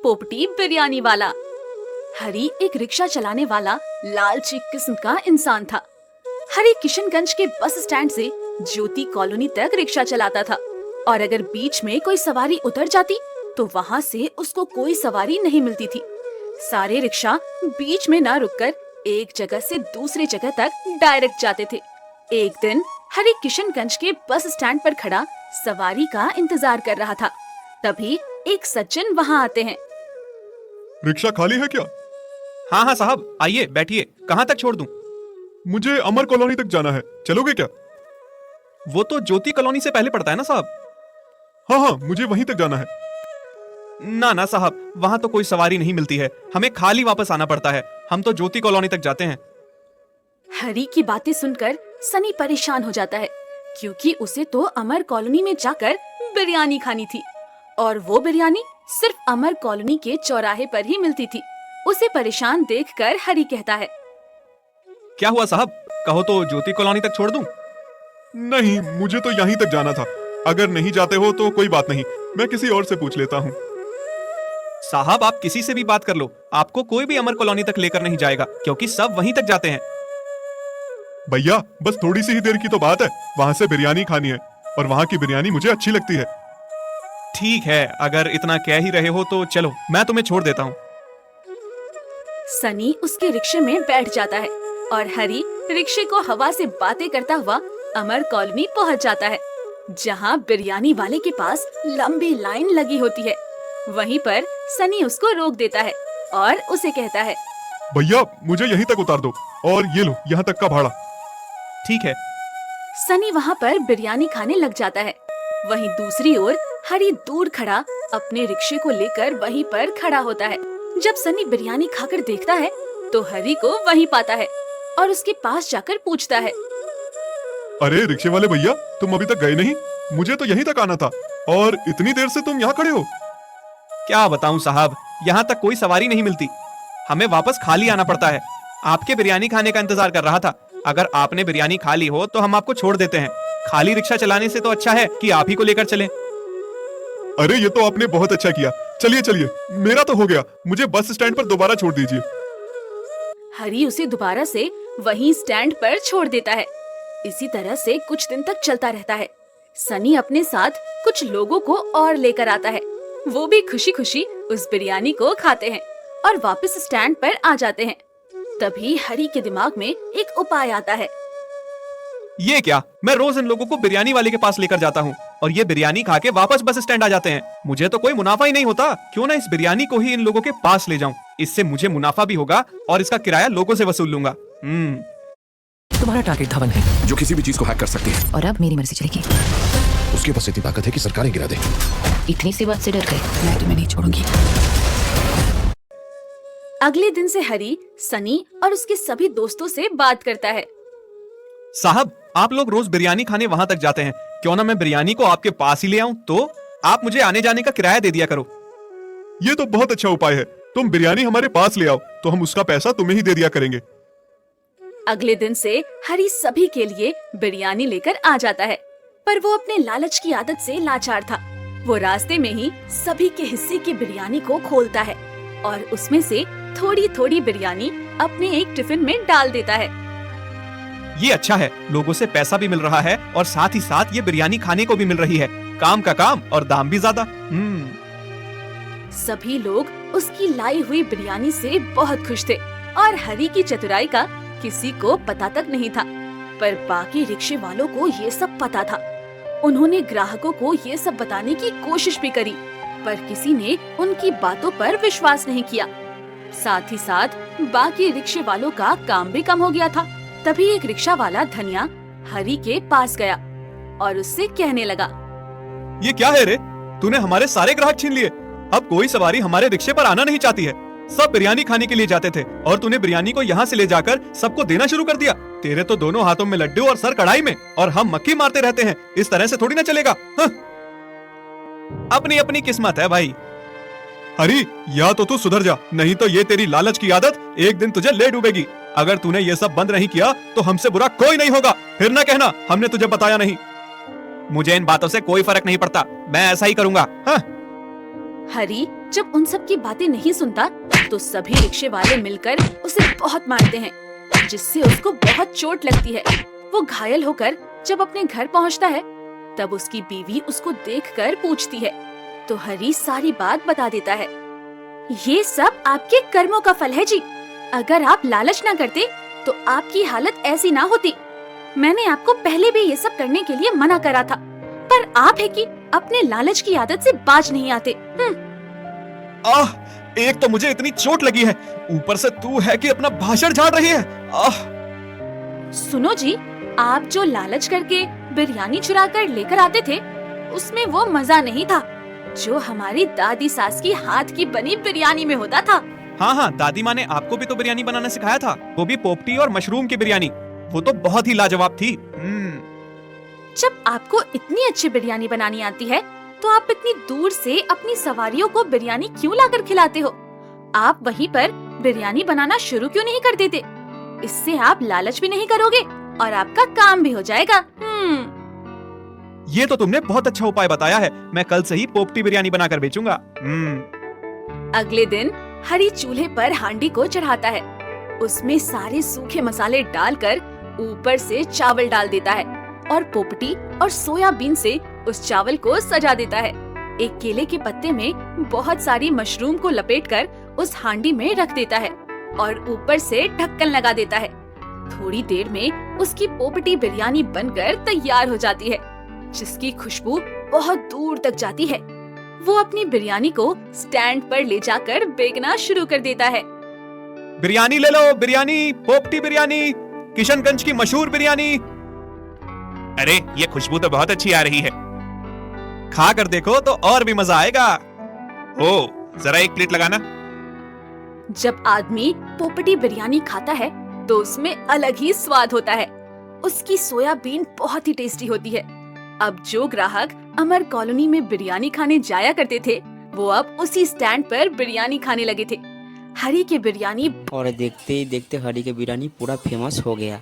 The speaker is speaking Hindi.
पोपटी बिरयानी वाला। हरी एक रिक्शा चलाने वाला लालची किस्म का इंसान था। हरी किशनगंज के बस स्टैंड से ज्योति कॉलोनी तक रिक्शा चलाता था और अगर बीच में कोई सवारी उतर जाती तो वहाँ से उसको कोई सवारी नहीं मिलती थी। सारे रिक्शा बीच में न रुककर एक जगह से दूसरी जगह तक डायरेक्ट जाते थे। एक दिन हरी किशनगंज के बस स्टैंड पर खड़ा सवारी का इंतजार कर रहा था। तभी एक सज्जन वहाँ आते हैं। रिक्शा खाली है क्या? हाँ हाँ साहब, आइए बैठिए। कहाँ तक छोड़ दूं? मुझे अमर कॉलोनी तक जाना है, चलोगे क्या? वो तो ज्योति कॉलोनी से पहले पड़ता है ना साहब। हाँ हाँ, मुझे वहीं तक जाना है। ना ना साहब, वहाँ तो कोई सवारी नहीं मिलती है, हमें खाली वापस आना पड़ता है। हम तो ज्योति कॉलोनी तक जाते हैं। हरी की बातें सुनकर सनी परेशान हो जाता है क्योंकि उसे तो अमर कॉलोनी में जाकर बिरयानी खानी थी और वो बिरयानी सिर्फ अमर कॉलोनी के चौराहे पर ही मिलती थी। उसे परेशान देखकर हरी कहता है, क्या हुआ साहब, कहो तो ज्योति कॉलोनी तक छोड़ दूं? नहीं, मुझे तो यहीं तक जाना था। अगर नहीं जाते हो तो कोई बात नहीं, मैं किसी और से पूछ लेता हूँ। साहब आप किसी से भी बात कर लो, आपको कोई भी अमर कॉलोनी तक लेकर नहीं जाएगा क्योंकि सब वहीं तक जाते हैं। भैया बस थोड़ी सी ही देर की तो बात है, वहाँ से बिरयानी खानी है और वहाँ की बिरयानी मुझे अच्छी लगती है। ठीक है, अगर इतना कह ही रहे हो तो चलो, मैं तुम्हें छोड़ देता हूँ। सनी उसके रिक्शे में बैठ जाता है और हरी रिक्शे को हवा से बातें करता हुआ अमर कॉलोनी पहुँच जाता है, जहाँ बिरयानी वाले के पास लंबी लाइन लगी होती है। वहीं पर सनी उसको रोक देता है और उसे कहता है, भैया मुझे यहीं तक उतार दो और ये लो यहाँ तक का भाड़ा। ठीक है। सनी वहाँ पर बिरयानी खाने लग जाता है। वहीं दूसरी ओर हरी दूर खड़ा अपने रिक्शे को लेकर वहीं पर खड़ा होता है। जब सनी बिरयानी खाकर देखता है तो हरी को वहीं पाता है और उसके पास जाकर पूछता है, अरे रिक्शे वाले भैया, तुम अभी तक गए नहीं? मुझे तो यहीं तक आना था और इतनी देर से तुम यहाँ खड़े हो। क्या बताऊं साहब, यहाँ तक कोई सवारी नहीं मिलती, हमें वापस खाली आना पड़ता है। आपके बिरयानी खाने का इंतजार कर रहा था, अगर आपने बिरयानी खा ली हो तो हम आपको छोड़ देते हैं। खाली रिक्शा चलाने से तो अच्छा है कि आप ही को लेकर चलें। अरे ये तो आपने बहुत अच्छा किया, चलिए चलिए, मेरा तो हो गया, मुझे बस स्टैंड पर दोबारा छोड़ दीजिए। हरी उसे दोबारा से वहीं स्टैंड पर छोड़ देता है। इसी तरह से कुछ दिन तक चलता रहता है। सनी अपने साथ कुछ लोगों को और लेकर आता है। वो भी खुशी खुशी उस बिरयानी को खाते हैं और वापस स्टैंड पर आ जाते हैं। तभी हरी के दिमाग में एक उपाय आता है। ये क्या, मैं रोज इन लोगों को बिरयानी वाले के पास लेकर जाता हूँ और ये बिरयानी खा के वापस बस स्टैंड आ जाते हैं। मुझे तो कोई मुनाफा ही नहीं होता, क्यों ना इस बिरयानी को ही इन लोगों के पास ले जाऊं। इससे मुझे मुनाफा भी होगा और इसका किराया लोगों से वसूल लूंगा। तुम्हारा टारगेट धवन है जो किसी भी चीज को हैक कर सकती है और अब मेरी मर्जी चलेगी। उसके पास इतनी ताकत है कि सरकारें गिरा दे। इतनी सी बात से डर गए, मैं तुम्हें नहीं छोड़ूंगी। अगले दिन से हरी सनी और उसके सभी दोस्तों से बात करता है। साहब आप लोग रोज बिरयानी खाने वहां तक जाते हैं, क्यों ना मैं बिरयानी को आपके पास ही ले आऊं, तो आप मुझे आने जाने का किराया दे दिया करो। ये तो बहुत अच्छा उपाय है, तुम बिरयानी हमारे पास ले आओ तो हम उसका पैसा तुम्हें ही दे दिया करेंगे। अगले दिन से हरी सभी के लिए बिरयानी लेकर आ जाता है, पर वो अपने लालच की आदत से लाचार था। वो रास्ते में ही सभी के हिस्से की बिरयानी को खोलता है और उसमें से थोड़ी थोड़ी बिरयानी अपने एक टिफिन में डाल देता है। ये अच्छा है, लोगों से पैसा भी मिल रहा है और साथ ही साथ ये बिरयानी खाने को भी मिल रही है। काम का काम और दाम भी ज्यादा। सभी लोग उसकी लाई हुई बिरयानी से बहुत खुश थे और हरी की चतुराई का किसी को पता तक नहीं था, पर बाकी रिक्शे वालों को ये सब पता था। उन्होंने ग्राहकों को ये सब बताने की कोशिश भी करी, पर किसी ने उनकी बातों पर विश्वास नहीं किया। साथ ही साथ बाकी रिक्शे वालों का काम भी कम हो गया था। तभी एक रिक्शा वाला धनिया हरी के पास गया और उससे कहने लगा, ये क्या है रे, तूने हमारे सारे ग्राहक छीन लिए। अब कोई सवारी हमारे रिक्शे पर आना नहीं चाहती है। सब बिरयानी खाने के लिए जाते थे और तूने बिरयानी को यहाँ से ले जाकर सबको देना शुरू कर दिया। तेरे तो दोनों हाथों में लड्डू और सर कढ़ाई में, और हम मक्खी मारते रहते हैं। इस तरह से थोड़ी ना चलेगा। अपनी अपनी किस्मत है भाई। हरी या तो तू सुधर जा, नहीं तो ये तेरी लालच की आदत एक दिन तुझे ले डूबेगी। अगर तूने ये सब बंद नहीं किया तो हमसे बुरा कोई नहीं होगा। फिर ना कहना हमने तुझे बताया नहीं। मुझे इन बातों से कोई फर्क नहीं पड़ता, मैं ऐसा ही करूंगा। हरी जब उन सब की बातें नहीं सुनता तो सभी रिक्शे वाले मिलकर उसे बहुत मारते हैं, जिससे उसको बहुत चोट लगती है। वो घायल होकर जब अपने घर पहुंचता है तब उसकी बीवी उसको देखकर पूछती है तो हरी सारी बात बता देता है। ये सब आपके कर्मों का फल है जी। अगर आप लालच ना करते तो आपकी हालत ऐसी ना होती। मैंने आपको पहले भी ये सब करने के लिए मना करा था, पर आप है कि अपने लालच की आदत से बाज नहीं आते। आह, एक तो मुझे इतनी चोट लगी है, ऊपर से तू है कि अपना भाषण झाड़ रही है। आह, सुनो जी, आप जो लालच करके बिरयानी चुरा कर लेकर आते थे, उसमें वो मजा नहीं था जो हमारी दादी सास की हाथ की बनी बिरयानी में होता था। हाँ हाँ, दादी माँ ने आपको भी तो बिरयानी बनाना सिखाया था, वो भी पोपटी और मशरूम की बिरयानी। वो तो बहुत ही लाजवाब थी। जब आपको इतनी अच्छी बिरयानी बनानी आती है तो आप इतनी दूर से अपनी सवारियों को बिरयानी क्यों लाकर खिलाते हो? आप वहीं पर बिरयानी बनाना शुरू क्यों नहीं कर देते? इससे आप लालच भी नहीं करोगे और आपका काम भी हो जाएगा। ये तो तुमने बहुत अच्छा उपाय बताया है, मैं कल से ही पोपटी बिरयानी बनाकर बेचूंगा। अगले दिन हरी चूल्हे पर हांडी को चढ़ाता है। उसमें सारे सूखे मसाले डालकर ऊपर से चावल डाल देता है और पोपटी और सोयाबीन से उस चावल को सजा देता है। एक केले के पत्ते में बहुत सारी मशरूम को लपेटकर उस हांडी में रख देता है और ऊपर से ढक्कन लगा देता है। थोड़ी देर में उसकी पोपटी बिरयानी बनकर तैयार हो जाती है, जिसकी खुशबू बहुत दूर तक जाती है। वो अपनी बिरयानी को स्टैंड पर ले जाकर बेचना शुरू कर देता है। बिरयानी ले लो, बिरयानी, पोपटी बिरयानी, किशनगंज की मशहूर बिरयानी। अरे ये खुशबू तो बहुत अच्छी आ रही है, खा कर देखो तो और भी मजा आएगा। ओ, जरा एक प्लेट लगाना। जब आदमी पोपटी बिरयानी खाता है तो उसमें अलग ही स्वाद होता है। उसकी सोयाबीन बहुत ही टेस्टी होती है। अब जो ग्राहक अमर कॉलोनी में बिरयानी खाने जाया करते थे, वो अब उसी स्टैंड पर बिरयानी खाने लगे थे। हरी की बिरयानी और देखते ही देखते हरी की बिरयानी पूरा फेमस हो गया।